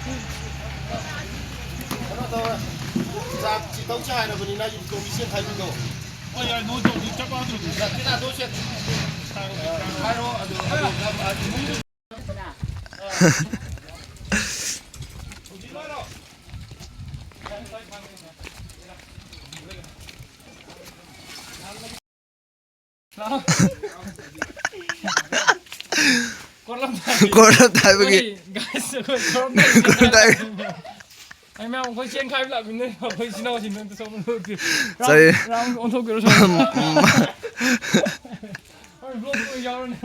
จากที่ต้องใช้นะวันนี้นะอยู่ตรงมีเส้นไทยอยู่ตรงโอ้ยโน้ตตรงนี้จับมาตรงนี้จากที่น่าโน้ตเส้นไทยโน้ตดูKorang tak pergi. Guys, korang tak. Ai memang kau siang kai pula benda kau sini tu sama tu. Saya Ram untuk kau sama. Ai blog kau jauh ni.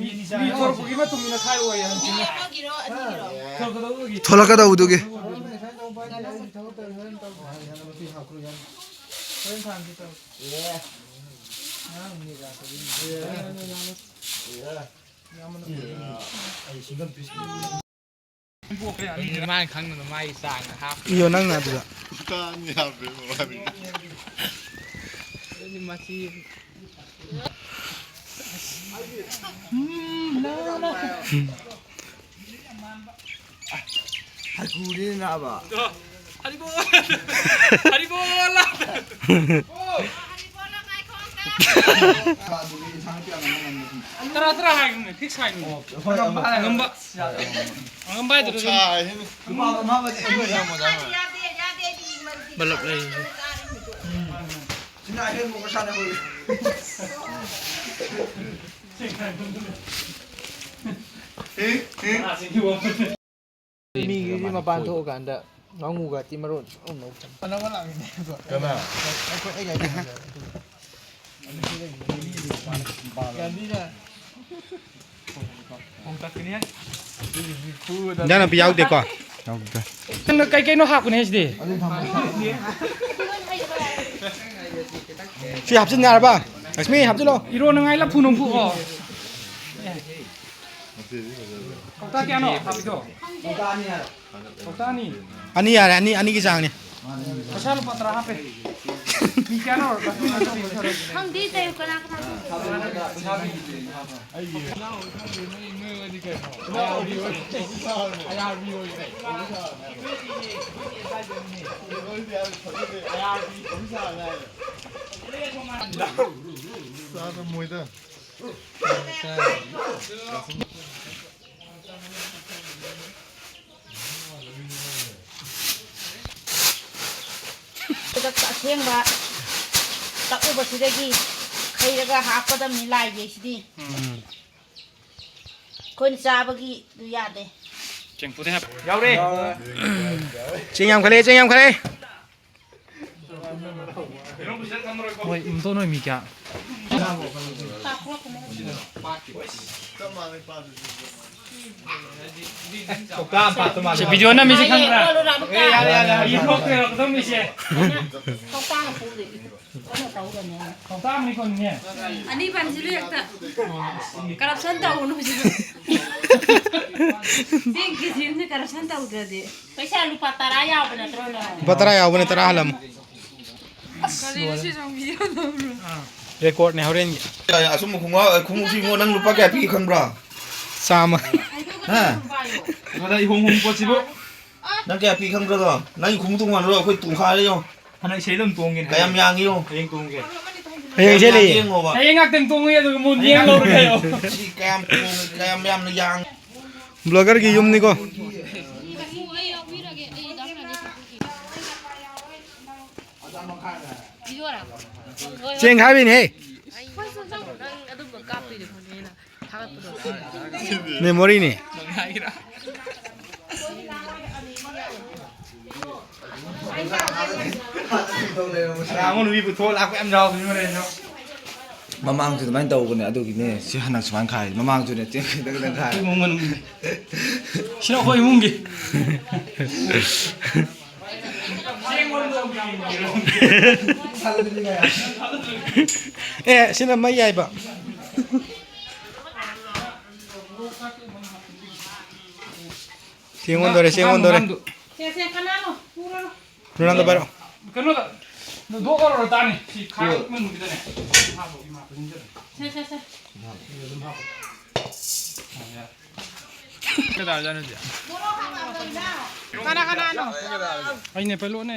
Ni kau pergi mah tu mina kai woi yang sini. Kau kau tahu lagi. tolak kata uduge. Mai khang nó mai sangนะครับ Iyo nang na tu. Tanya berapa Ini masih Aku ni nak apa? Haribo. Haribo lah. Tera hai ni fix hai ni. Ngamba tu. Balap lagi. Cina ada mau kesana boleh. Ni ni mabantu kan dah. Ngongu ga timarun. Oh no. Ano ka lang ni. Kena. Ganti na. Kung tak ni yan. Jangan piau dek kau. Kan kay no hak ni SD. Si hapsin ngar ba? Asmi hapsin lo. Iro na ngai la punong pu ko. Kau tak ano? Happy ko. Kau tak ni. Ani ya, ani kisah ni. Pasal pa tra hape. Ni kano? Hang di tayo ka na Sana muida. tak siang tak ubah sudah lagi kaya ga apa dah milai je sini kau ni siapa lagi tu ya deh Cheng putih hap. Yau deh. Cengam kali. Oi, untuk noi mikya. Si video na misi kamera. Iho kero kau misi. kau tahu pun deh kau tahu kan ya Kau tahu ni kon ni. Ani pan silu yak tak. Corruption tahu nu silu. Sing kisim ni corruption tahu dah. Pesa lupa taraya benar terus Batara ya, bukan terah alam. Kali ni sih sang video tu. Record ni horen. Ya, asal kung si mo nang lupa kaya pi kang bra. Sama. Ha. Ada hong po sibo. Nang kaya pi kang bra to. Nang kung tung man ro, koi tung kha le yo. Anak saya lem tuangin. Kaya yang yo. Yang tuangin. Ayang sili. Saya ngak teng tuangin tu kemudian lalu kayo. Si kaya yang na yang. Blogger ki yum ni ko. Ceng hai bin hey. Memory ni. Rangun wi betul aku em jawab ni mana. Mamang tu main tahu kan aduh gini si anak seman kai. Mamang tu ni tengah kai. Mungun. Sino ko imungi. Sina mai ai ba. Sengon dore. Saya kanano pura Runando baro. Kano da. No do ko ro tani. Si khai men kita ne. Ha bo ima pun je. saya Kana-kana ano? Ay ne pelo ne.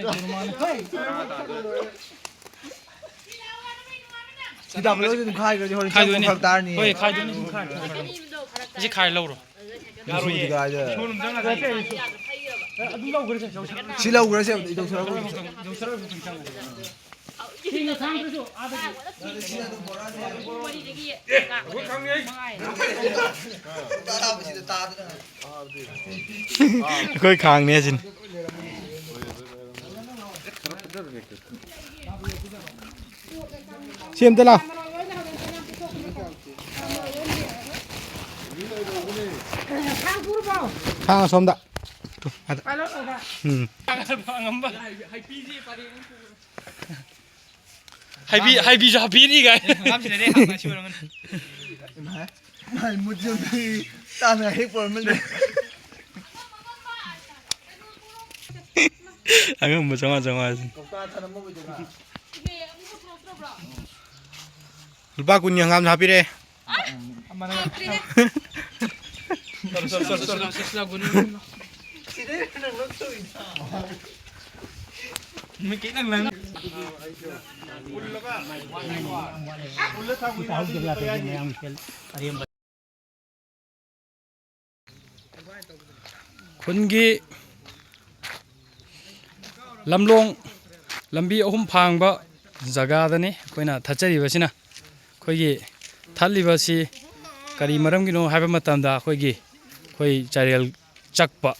Kita belum itu khai kerja hari ini. Hoi khai dulu ni khai. Ini khai lau rồi. Yaru ye. Sila ugra se itu sila ugra. Khơi khang nè xin. Xem tới nào. Khang xóm đã. Hai bi jo bi ni gai. Ngam sini deh, ngam sini orang. Mai muncul di tanah hipol mana? Ang mo sama-sama. Lupa kunyah ngam happy deh. Kungi lamlong lambi ahum phangba jaga dani koina thachari basina khoigi thali basi kari maram gino haiba matamda khoigi khoi charel chakpa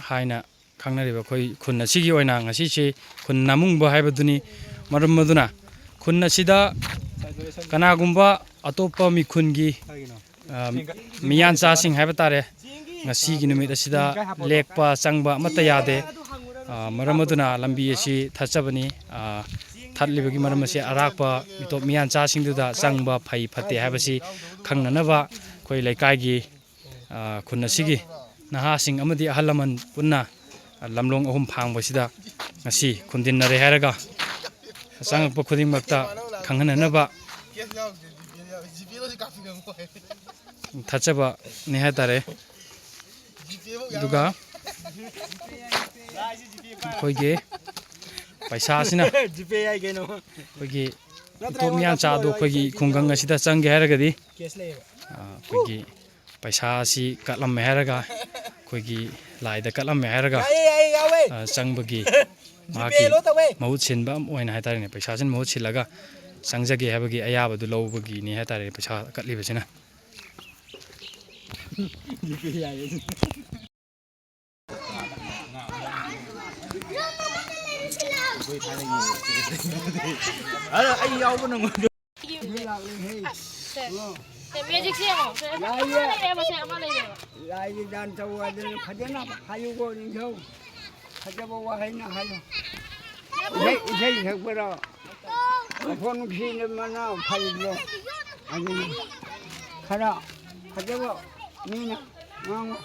haina khangnari ba khoi khunna sigi oina ngasi chi khunna mungba haiba duni maram maduna khunna sida kana gumba atopa mi khungi miyan cha sing haiba tare ngasi gi numit asida lekpa changba mata yade maram aduna lambi asi thachabani thatlibagi maram asi arakpa mitop miyan cha sing duda changba phai phate habasi khangnanaba khoi laikai gi khunna sigi naha sing amadi ahalaman punna lamlong ahum phangba sida ngasi khundinnare haraga changpa khuding makta khanghananaba thachaba ne hatare duga khoige paisa asina khoige itomiyan cha do khoige khungang asida changge haragadi khoige paisa asi katlam haraga khoige laida katlam haraga changbagi maki mahut sinba oina hatare ne paisa sin mahut silaga changjage habagi ayaba du lowbagi ni hatare paisa katlibasina Ada ai yau pun nunggu. Magic siapa? Lagi dan tahu ada kajian apa? Hayu kau ni jauh. Kajian bawa hai nak hayu. Saya berapa? Phone sini mana hayu lo? Ani. Kara. Kajian bawa ni na. Mang.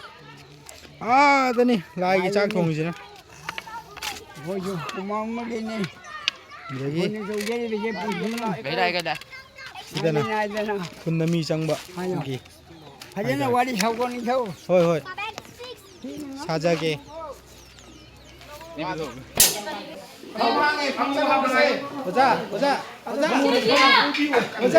À, đây này, lại cái trang thùng gì nữa? Voi ju, kumang magi ni. Lagi. Ni tu jadi dia punya. cái đây Đây này, Ada na. kun nami sang ba. Hayu. Okay. Kajian na wadi hau kau ni jauh. Hoi hoi. Saja ke. 보자, 보자, 보자, 보자.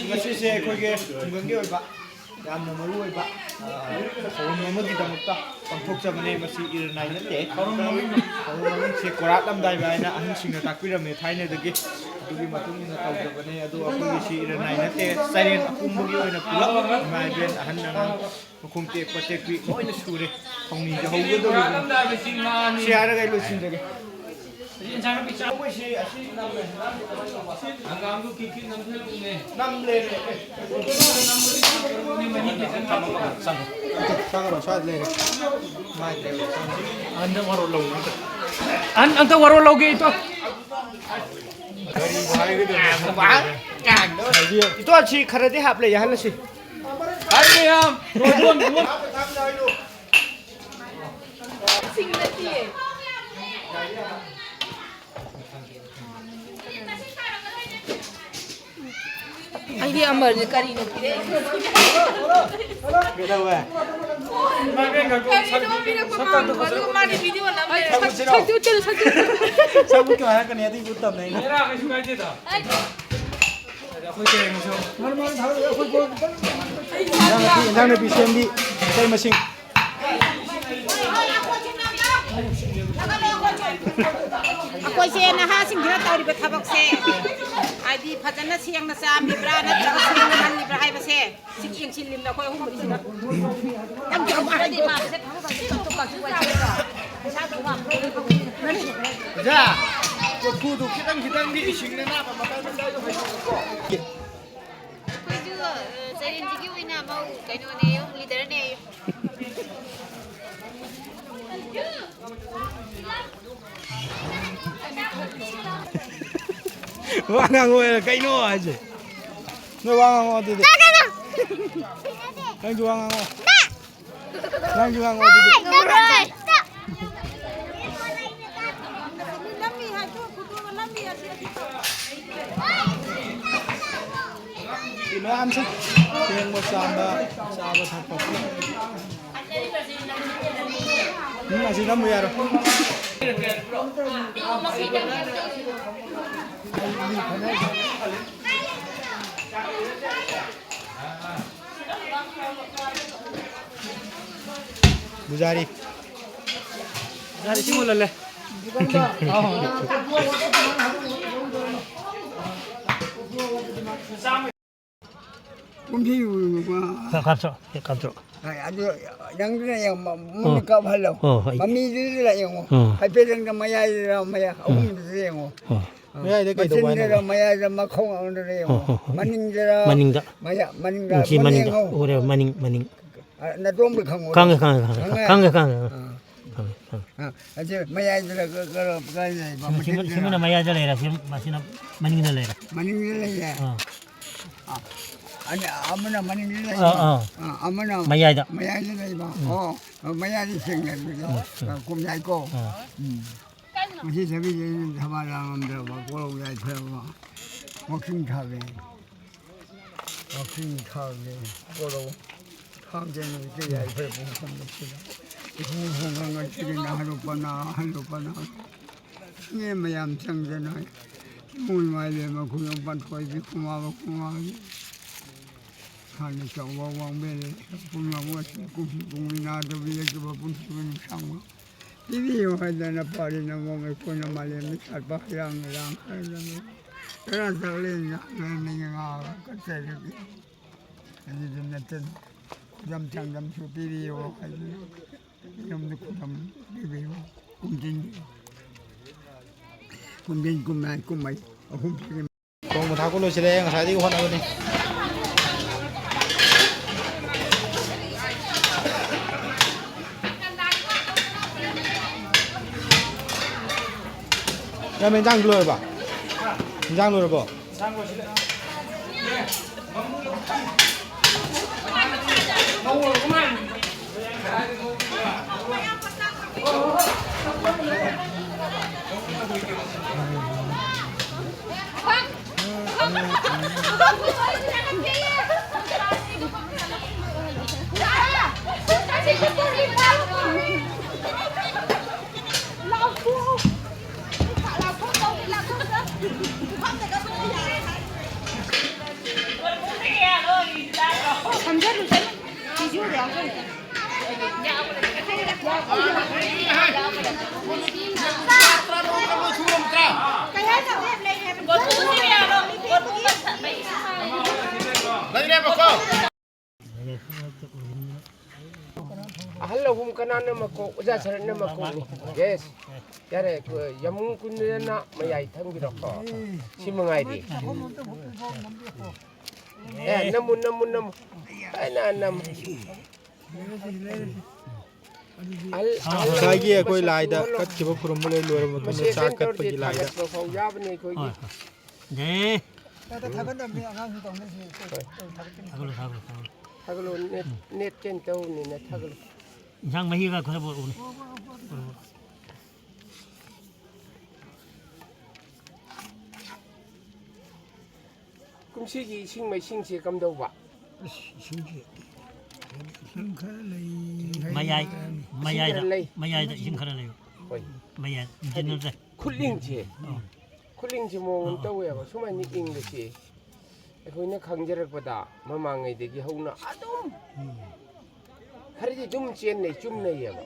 ngasiसे ꯑꯩꯈꯣꯏꯒꯤ ꯈꯨꯡꯒꯪꯒꯤ ꯑꯣꯏꯕ ꯌꯥꯝꯅ ꯃꯔꯨ ꯑꯣꯏꯕ ꯊꯧꯔꯝ ꯑꯃꯒꯤꯗꯃꯛꯇ ꯄꯥꯡꯊꯣꯛꯆꯕꯅꯦ ꯃꯁꯤ ꯏꯔꯅꯥꯏ ꯅꯠꯇꯦ ꯊꯧꯔꯝꯁꯦ ꯀꯣꯔꯥꯠꯂꯝꯗꯥꯏ ꯍꯥꯏꯅ ꯑꯍꯟꯁꯤꯡꯅ ꯇꯥꯛꯄꯤꯔꯝꯃꯦ ꯊꯥꯏꯅꯗꯒꯤ ꯑꯗꯨꯒꯤ ꯃꯇꯨꯡ ꯏꯟꯅ ꯇꯧꯖꯕꯅꯦ ꯑꯗꯣ ꯑꯩꯈꯣꯏꯒꯤꯁꯤ ꯏꯔꯅꯥꯏ ꯅꯠꯇꯦ ꯆꯥꯏꯔꯦꯟ ꯑꯄꯨꯝꯕꯒꯤ ꯑꯣꯏꯅ ꯄꯨꯂꯞ ꯏꯃꯥ ꯏꯕꯦꯟ ꯑꯍꯟ ꯑꯉꯥꯡ ꯃꯈꯣꯡ ꯇꯦꯛꯄ ꯇꯦꯛꯄꯤ ꯂꯣꯏꯅ ꯁꯨꯔꯦ ꯊꯧꯅꯤꯁꯦ ꯍꯧꯒꯗꯧꯔꯤꯕꯅꯤ ꯁꯤ ꯍꯥꯏꯔꯒ ꯑꯩ ꯂꯣꯏꯁꯤꯟꯖꯒꯦ ꯑꯩꯈꯣꯏꯁꯤ ꯑꯁꯤ ꯅꯝꯂꯦ ꯑꯉꯥꯡꯗꯨ ꯀꯤꯀꯤ ꯅꯝꯊꯦꯜꯂꯨꯅꯦ ꯅꯝꯂꯦ ꯆꯪꯉꯔꯣ ꯁ꯭ꯋꯥꯏꯗ ꯂꯩꯔꯦ anta waro loge ito ito si kharaди haple yahalasi Hari yam rodon Singlet ye. ꯑꯩꯗꯤ ꯑꯃꯔꯅꯦ ꯀꯔꯤꯅꯣ ꯄꯤꯔꯛꯏ 그다음에 ꯑꯗꯨꯒ ꯃꯥꯗꯤ ꯚꯤꯗꯤꯑꯣ ꯅꯝꯃꯦ 사부께 말하거니 애들이 못 담네 내라 그래서 가야 되다. 인상의 BCMD 셀 머신 ꯑꯩꯈꯣꯏꯁꯦ ꯅꯍꯥꯁꯤꯡꯁꯤꯅ ꯇꯧꯔꯤꯕ ꯊꯕꯛꯁꯦ ꯍꯥꯏꯗꯤ ꯐꯖꯅ ꯁꯦꯡꯅ ꯆꯥꯝꯂꯤꯕ꯭ꯔꯥ ꯅꯠꯇ꯭ꯔꯒ ꯁꯦꯡꯅ ꯍꯜꯂꯤꯕ꯭ꯔꯥ ꯍꯥꯏꯕꯁꯦ ꯁꯤ ꯌꯦꯡꯁꯤꯜꯂꯤꯕ ꯑꯩꯈꯣꯏ ꯑꯍꯨꯝ ꯃꯔꯤꯁꯤꯅ 자, 구두 기당기 이식내 나봐 마다는 나도 하시고 ꯑꯩꯈꯣꯏꯁꯨ ꯆꯩꯔꯦꯟꯁꯤꯒꯤ ꯑꯣꯏꯅ ꯃꯧ ꯀꯩꯅꯣꯅꯦꯌꯨ ꯂꯤꯗꯔꯅꯦꯌꯨ 왕왕어 까이노 하지 너 왕왕어 어디지 랑주 왕왕어 랑주 왕왕어 어디지 이거 암사 그냥 뭐 싸봐 잡고 masih kamu ya Bujari sih mulai leh 감사. 아주 양들은 양 뭡니까 할로. 맘미들이라 양. 할배들은 마야이라 마야. 어머니들 양. ya dia kayak 마신들은 마야이라 마콩 오늘에 양. 마닝들아. 마닝다. 마야 마닝다. 지 마닝다. 오래 마닝. 나 좀비 강고. 강해. 아주 마야이들아 그거 시문아 마야절에라. 마시나 마닝들래라. 마닝들이야. 아니 아무나 마닝들이야. 아무나 마야이다. 마야이들이 봐. 마야이 생겼는데. 곰야 있고. 무슨 저기 잡아라는데 막 꼬로야 펴고. 목숨 타게 꼬로. 항쟁이 이제야 이걸 봉선 봅시다. 공공강을 찍이나 하루바나 승의 마음 정전하 물말레마 구용반 토이비 고마워 하늘 정왕왕벨 분명한 공이나도 위에서 분수는 상마 비비요 하다나 파리나 몸에 코나 말레미 살바랑 하는 그런 소리냐 내가 그때 이제 내때 잠수 비비요 하지 이놈의 구담 비비요 꿈마이 홈피기 Kung mo lo sila yung sa di ko na ni ya mình rang lừa ba rang lừa ba Hello, hum kanana mako, uja sarana mako. Yes. Yare ku yamun kunna mayai thamgira ko. Simangai di. Namun. Ana nam. Kaya koi laida kat kiba kurumule luar mo tu sa kat pagi laida. 네. Thaglo net ken tau ni na thaglo. 이상 마히가 그래 보고 오네. ꯀꯨꯝꯁꯤꯒꯤ ꯏꯁꯤꯡ ꯃꯩꯁꯤꯡꯁꯦ ꯀꯝꯗꯧꯕ 이승기 이승카레이 마야이다 이심 카레요. ꯍꯣꯏ 마야 진노제. 쿨링ꯁꯦ ꯃꯑꯣꯡ ꯇꯧꯋꯦꯕ ꯁꯨꯃꯥꯏꯅ ꯏꯪꯕꯁꯤ ꯑꯩꯈꯣꯏꯅ ꯈꯪꯖꯔꯛꯄꯗ ꯃꯃꯥꯡꯉꯩꯗꯒꯤ ꯍꯧꯅ ꯑꯗꯨꯝ ꯈꯔꯗꯤ ꯑꯗꯨꯝ ꯆꯦꯟꯅꯩ ꯆꯨꯝꯅꯩꯌꯦꯕ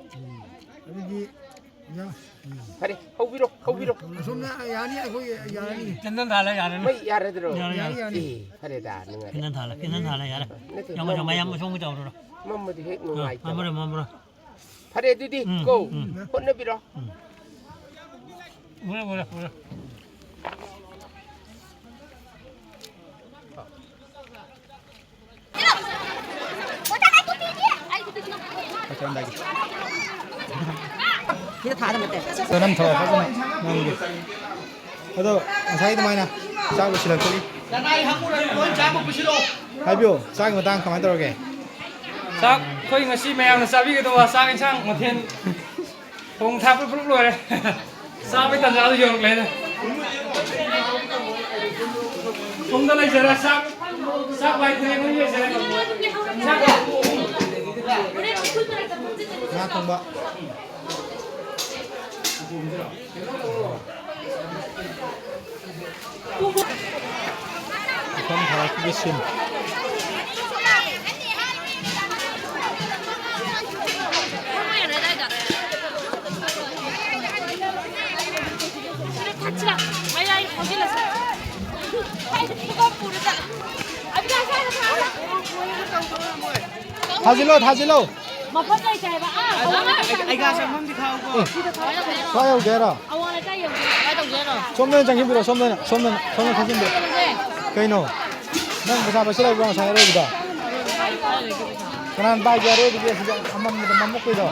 여기 야 ꯐꯔꯦ ꯍꯧꯕꯤꯔꯣ somna yani akoy yani 킨난 달라 야는. ꯃꯩ ꯌꯥꯔꯗ꯭ꯔꯣ 야야. ꯐꯔꯦꯗ 누가 킨난 달라 야라. 영어 마야 뭐 좋은 거 잡으러. ꯃꯝꯃꯗꯤ ꯍꯦꯛ ꯅꯨꯡꯉꯥꯏꯇꯕ 마무라. ꯐꯔꯦ ꯑꯗꯨꯗꯤ ꯀꯣ ꯍꯣꯠꯅꯕꯤꯔꯣ 뭐라. 그럼 더 하잖아. 나오게. 그래도 사이드 마이나 짜고 실어 거기. 하이비오 짜고 땅 가만 들어게. ꯆꯥꯛ ꯑꯩꯈꯣꯏ ꯉꯁꯤ ꯃꯌꯥꯝꯅ ꯆꯥꯕꯤꯒꯗꯧꯕ ꯆꯥꯛ ꯏꯟꯁꯥꯡ ꯃꯊꯦꯜ ꯊꯣꯡ ꯊꯥꯛꯄ ꯄꯨꯂꯞ ꯂꯣꯏꯔꯦ ꯆꯥꯕꯒꯤ ꯇꯟꯖꯥꯗꯨ ꯌꯧꯔꯛꯂꯦꯅꯦ ꯁꯣꯝꯗ ꯂꯩꯖꯔꯦ ꯆꯥꯛ ꯂꯥꯏꯊꯔꯦ ꯃꯣꯏ ꯂꯩꯖꯔꯦ ꯉꯥ ꯊꯣꯡꯕ. ꯃꯐꯝ ꯊꯥꯔꯛꯄꯒꯤ ꯁꯤꯟ. 타질러. 아이가 좀 사요 게라. 솜면 장님들어 솜면 타진데. 그이노. 난 무사 버시라 그거 사요 보다. 그난 바이자로 비게 한번 먹고 있어.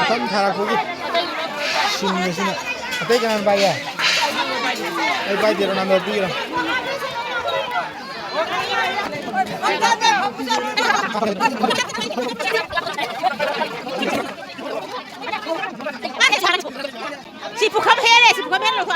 좀 타라 고기. 신내시네. 어때 그난 바이야. 이 바이디로 남아 비기라. 시푸컵 해래 시푸컵 해라 놓고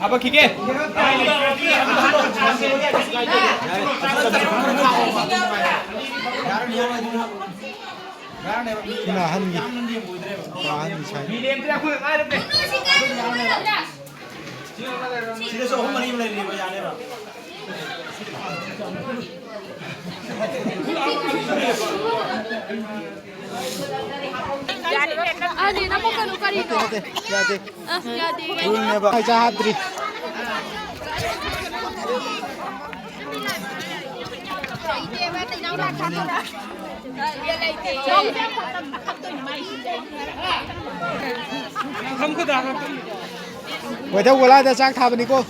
아빠 기계 이나 한기. 한기 차이. 집에서 엄마 힘을 내는 거야 안 해봐. 아니 나 먹는 거리도. 야지. 야디. 울네 봐. 자 하드리. không có đạt 왜 theo của lại 짝 타 버리고.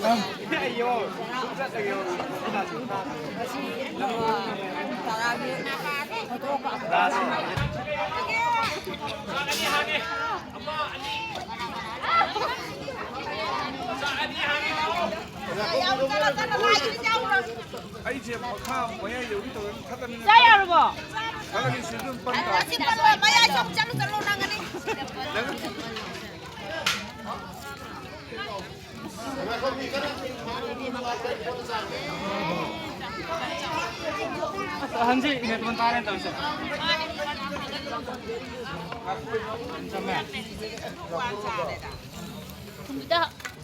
짜야 여러분 한지 이게 돈 따는 더 있어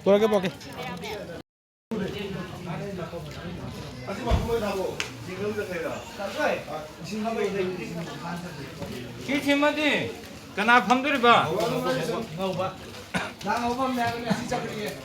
돌아가 볼게. 이 팀한테 그나 fam들이 봐 나 오범 내가 진짜 그게.